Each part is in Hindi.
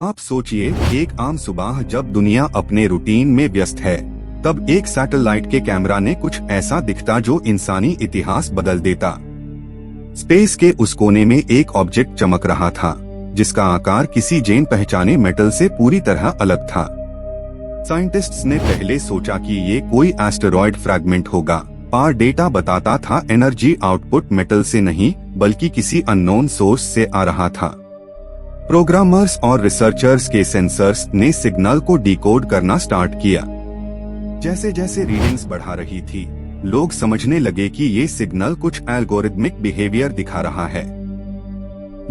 आप सोचिए, एक आम सुबह जब दुनिया अपने रूटीन में व्यस्त है, तब एक सैटेलाइट के कैमरा ने कुछ ऐसा दिखता जो इंसानी इतिहास बदल देता। स्पेस के उस कोने में एक ऑब्जेक्ट चमक रहा था, जिसका आकार किसी जान पहचाने मेटल से पूरी तरह अलग था। साइंटिस्ट्स ने पहले सोचा कि ये कोई एस्टेरॉयड फ्रैगमेंट होगा, पर डेटा बताता था एनर्जी आउटपुट मेटल से नहीं बल्कि किसी अननोन सोर्स से आ रहा था। प्रोग्रामर्स और रिसर्चर्स के सेंसर्स ने सिग्नल को डिकोड करना स्टार्ट किया। जैसे जैसे रीडिंग्स बढ़ा रही थी, लोग समझने लगे कि ये सिग्नल कुछ एल्गोरिथमिक बिहेवियर दिखा रहा है।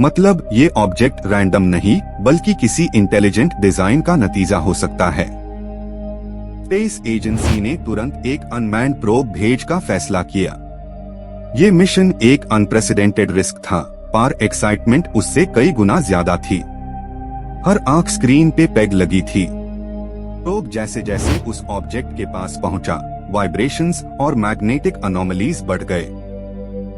मतलब ये ऑब्जेक्ट रैंडम नहीं बल्कि किसी इंटेलिजेंट डिजाइन का नतीजा हो सकता है। स्पेस एजेंसी ने तुरंत एक अनमैन्ड प्रोब भेज का फैसला किया। ये मिशन एक अनप्रेसिडेंटेड रिस्क था, पर एक्साइटमेंट उससे कई गुना ज्यादा थी। हर आंख स्क्रीन पे पेग लगी थी। प्रोब जैसे जैसे उस ऑब्जेक्ट के पास पहुंचा, वाइब्रेशंस और मैग्नेटिक अनोमलीज बढ़ गए।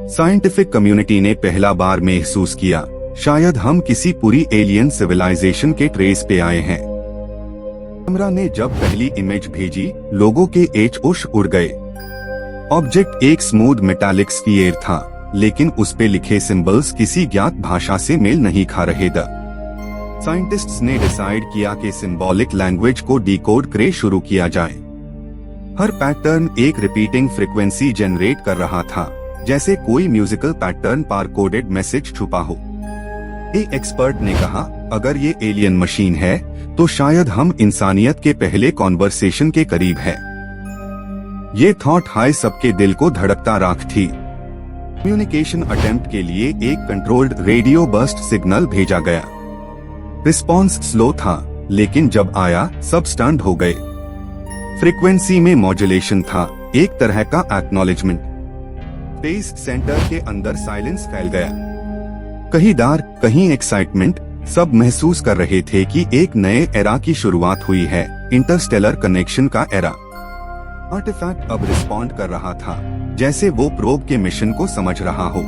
साइंटिफिक कम्युनिटी ने पहला बार महसूस किया, शायद हम किसी पूरी एलियन सिविलाइजेशन के ट्रेस पे आए हैं। कैमरा ने जब पहली इमेज भेजी, लोगों के होश उड़ गए। ऑब्जेक्ट एक स्मूथ मेटालिक स्फीयर था, लेकिन उस पे लिखे सिंबल्स किसी ज्ञात भाषा से मेल नहीं खा रहे थे। साइंटिस्ट्स ने डिसाइड किया कि सिंबॉलिक लैंग्वेज को डिकोड करे शुरू किया जाए। हर पैटर्न एक रिपीटिंग फ्रीक्वेंसी जनरेट कर रहा था, जैसे कोई म्यूजिकल पैटर्न पर कोडेड मैसेज छुपा हो। एक एक्सपर्ट ने कहा, अगर ये एलियन मशीन है तो शायद हम इंसानियत के पहले कॉन्वर्सेशन के करीब है। ये थॉट हाई सबके दिल को धड़कता राख थी। कम्युनिकेशन अटेम्प्ट के लिए एक कंट्रोल्ड रेडियो बर्स्ट सिग्नल भेजा गया। रिस्पॉन्स स्लो था, लेकिन जब आया सब स्टन्ड हो गए। फ्रीक्वेंसी में मॉड्यूलेशन था, एक तरह का एक्नॉलेजमेंट। स्पेस सेंटर के अंदर साइलेंस फैल गया। कहीं डर, कहीं एक्साइटमेंट, सब महसूस कर रहे थे कि एक नए एरा की शुरुआत हुई है, इंटरस्टेलर कनेक्शन का एरा। आर्टिफैक्ट अब रिस्पॉन्ड कर रहा था, जैसे वो प्रोब के मिशन को समझ रहा हो।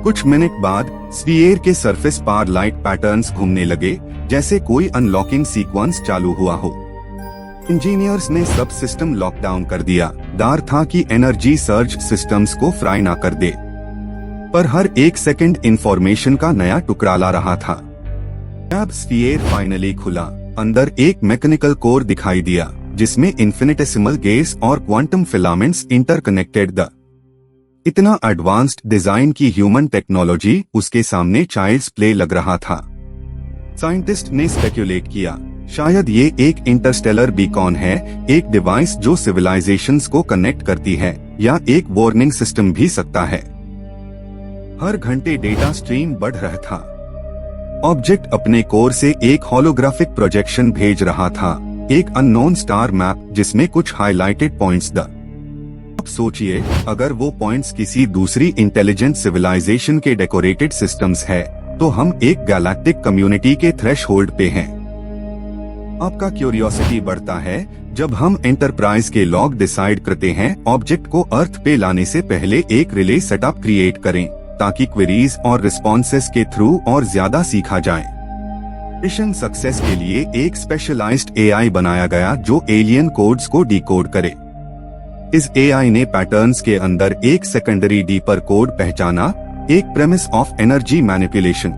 कुछ मिनट बाद स्फीयर के सरफेस पर लाइट पैटर्न्स घूमने लगे, जैसे कोई अनलॉकिंग सीक्वेंस चालू हुआ हो। इंजीनियर्स ने सब सिस्टम लॉकडाउन कर दिया। डर था कि एनर्जी सर्ज सिस्टम्स को फ्राई ना कर दे, पर हर एक सेकंड इंफॉर्मेशन का नया टुकड़ा ला रहा था। जब स्फीयर फाइनली खुला, अंदर एक मैकेनिकल कोर दिखाई दिया, जिसमें इन्फिनिटेसिमल गैस और क्वांटम फिलामेंट्स इंटरकनेक्टेड द। इतना एडवांस्ड डिजाइन की ह्यूमन टेक्नोलॉजी उसके सामने चाइल्ड्स प्ले लग रहा था। साइंटिस्ट ने स्पेक्युलेट किया, शायद ये एक इंटरस्टेलर बीकॉन है, एक डिवाइस जो सिविलाइजेशंस को कनेक्ट करती है, या एक वार्निंग सिस्टम भी सकता है। हर घंटे डेटा स्ट्रीम बढ़ रहा था। ऑब्जेक्ट अपने कोर से एक होलोग्राफिक प्रोजेक्शन भेज रहा था, एक अननोन स्टार मैप जिसमें कुछ हाइलाइटेड पॉइंट्स द। अब सोचिए, अगर वो पॉइंट्स किसी दूसरी इंटेलिजेंट सिविलाइजेशन के डेकोरेटेड सिस्टम्स है, तो हम एक गैलेक्टिक कम्युनिटी के थ्रेशहोल्ड पे हैं। आपका क्यूरियोसिटी बढ़ता है जब हम एंटरप्राइज के लॉग डिसाइड करते हैं ऑब्जेक्ट को अर्थ पे लाने से पहले एक रिले सेटअप क्रिएट करें, ताकि क्वेरीज और रिस्पॉन्सेस के थ्रू और ज्यादा सीखा जाए। मिशन सक्सेस के लिए एक स्पेशलाइज्ड एआई बनाया गया जो एलियन कोड्स को डिकोड करे। इस एआई ने पैटर्न्स के अंदर एक सेकेंडरी डीपर कोड पहचाना, एक premise of energy manipulation.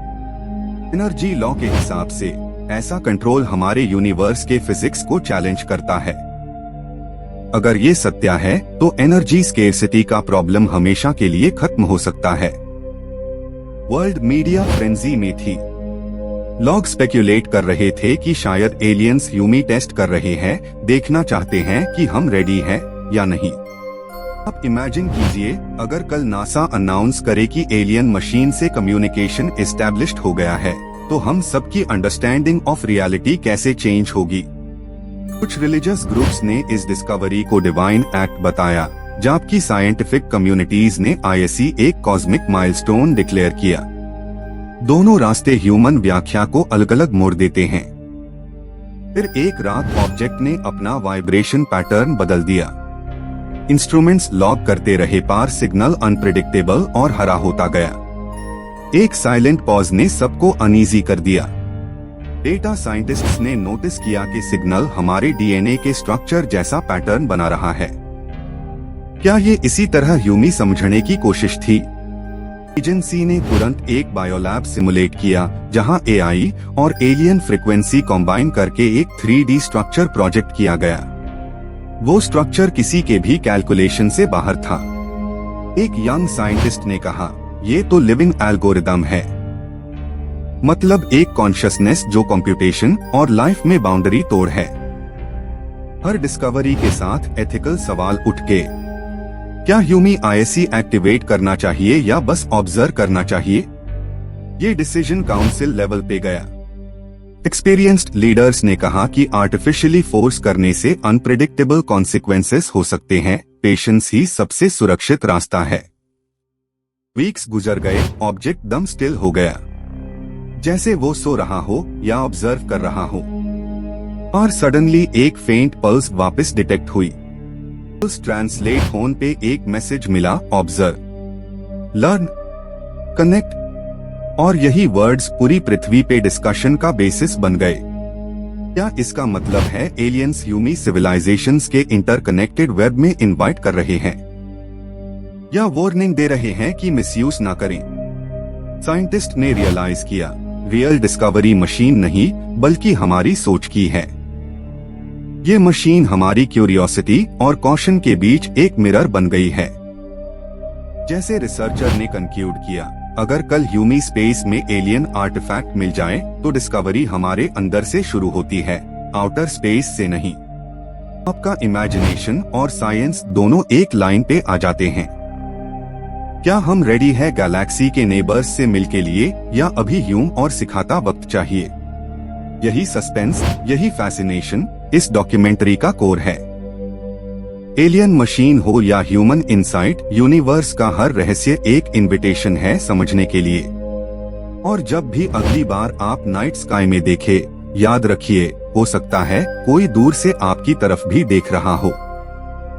Energy law के हिसाब से ऐसा कंट्रोल हमारे यूनिवर्स के फिजिक्स को चैलेंज करता है। अगर ये सत्य है तो एनर्जी स्केर्सिटी का प्रॉब्लम हमेशा के लिए खत्म हो सकता है। वर्ल्ड मीडिया फ्रेंजी में थी। लोग स्पेक्युलेट कर रहे थे कि शायद एलियंस ह्यूमी टेस्ट कर रहे हैं, देखना चाहते हैं कि हम रेडी हैं या नहीं। अब इमेजिन कीजिए, अगर कल नासा अनाउंस करे कि एलियन मशीन से कम्युनिकेशन एस्टैब्लिश्ड हो गया है, तो हम सबकी अंडरस्टैंडिंग ऑफ रियलिटी कैसे चेंज होगी। कुछ रिलीजियस ग्रुप्स ने इस डिस्कवरी को डिवाइन एक्ट बताया, जबकि साइंटिफिक कम्युनिटीज ने इसे एक कॉस्मिक माइलस्टोन डिक्लेयर किया। दोनों रास्ते ह्यूमन व्याख्या को अलग अलग मोड़ देते हैं। फिर एक रात ऑब्जेक्ट ने अपना वाइब्रेशन पैटर्न बदल दिया। इंस्ट्रूमेंट्स लॉग करते रहे, पर सिग्नल अनप्रेडिक्टेबल और हरा होता गया। एक साइलेंट पॉज ने सबको अनईजी कर दिया। डेटा साइंटिस्ट्स ने नोटिस किया कि सिग्नल हमारे डीएनए के स्ट्रक्चर जैसा पैटर्न बना रहा है। क्या ये इसी तरह ह्यूमी समझने की कोशिश थी? एजेंसी ने तुरंत एक बायोलैब सिमुलेट किया जहां एआई और एलियन फ्रीक्वेंसी कंबाइन करके एक 3D स्ट्रक्चर प्रोजेक्ट किया गया। वो स्ट्रक्चर किसी के भी कैलकुलेशन से बाहर था। एक यंग साइंटिस्ट ने कहा, ये तो लिविंग एल्गोरिदम है। मतलब एक कॉन्शियसनेस जो कंप्यूटेशन और लाइफ में बाउंड्री तोड़ है। हर डिस्कवरी के साथ एथिकल सवाल उठ के, क्या ह्यूमी आईएससी एक्टिवेट करना चाहिए या बस ऑब्जर्व करना चाहिए? ये डिसीजन काउंसिल लेवल पे गया। एक्सपीरियंस्ड लीडर्स ने कहा कि आर्टिफिशियली फोर्स करने से अनप्रेडिक्टेबल कॉन्सिक्वेंसेस हो सकते हैं, पेशेंस ही सबसे सुरक्षित रास्ता है। वीक्स गुजर गए, ऑब्जेक्ट दम स्टिल हो गया, जैसे वो सो रहा हो या ऑब्जर्व कर रहा हो। और सडनली एक फेंट पल्स वापस डिटेक्ट हुई। पल्स ट्रांसलेट होने पे एक मैसेज मिला, ऑब्जर्व, लर्न, कनेक्ट। और यही वर्ड्स पूरी पृथ्वी पे डिस्कशन का बेसिस बन गए। क्या इसका मतलब है एलियंस ह्यूमी सिविलाइजेशंस के इंटरकनेक्टेड वेब में इनवाइट कर रहे हैं, या वार्निंग दे रहे हैं कि मिसयूज ना करें? साइंटिस्ट ने रियलाइज किया, रियल डिस्कवरी मशीन नहीं बल्कि हमारी सोच की है। ये मशीन हमारी क्यूरियोसिटी और कॉशन के बीच एक मिरर बन गई है। जैसे रिसर्चर ने कंक्लूड किया, अगर कल ह्यूमी स्पेस में एलियन आर्टिफैक्ट मिल जाए तो डिस्कवरी हमारे अंदर से शुरू होती है, आउटर स्पेस से नहीं। आपका इमेजिनेशन और साइंस दोनों एक लाइन पे आ जाते हैं। क्या हम रेडी है गैलेक्सी के नेबर्स से मिल के लिए, या अभी ह्यूम और सिखाता वक्त चाहिए? यही सस्पेंस, यही फैसिनेशन इस डॉक्यूमेंट्री का कोर है। एलियन मशीन हो या ह्यूमन इंसाइट, यूनिवर्स का हर रहस्य एक इनविटेशन है समझने के लिए। और जब भी अगली बार आप नाइट स्काई में देखे, याद रखिए, हो सकता है कोई दूर से आपकी तरफ भी देख रहा हो।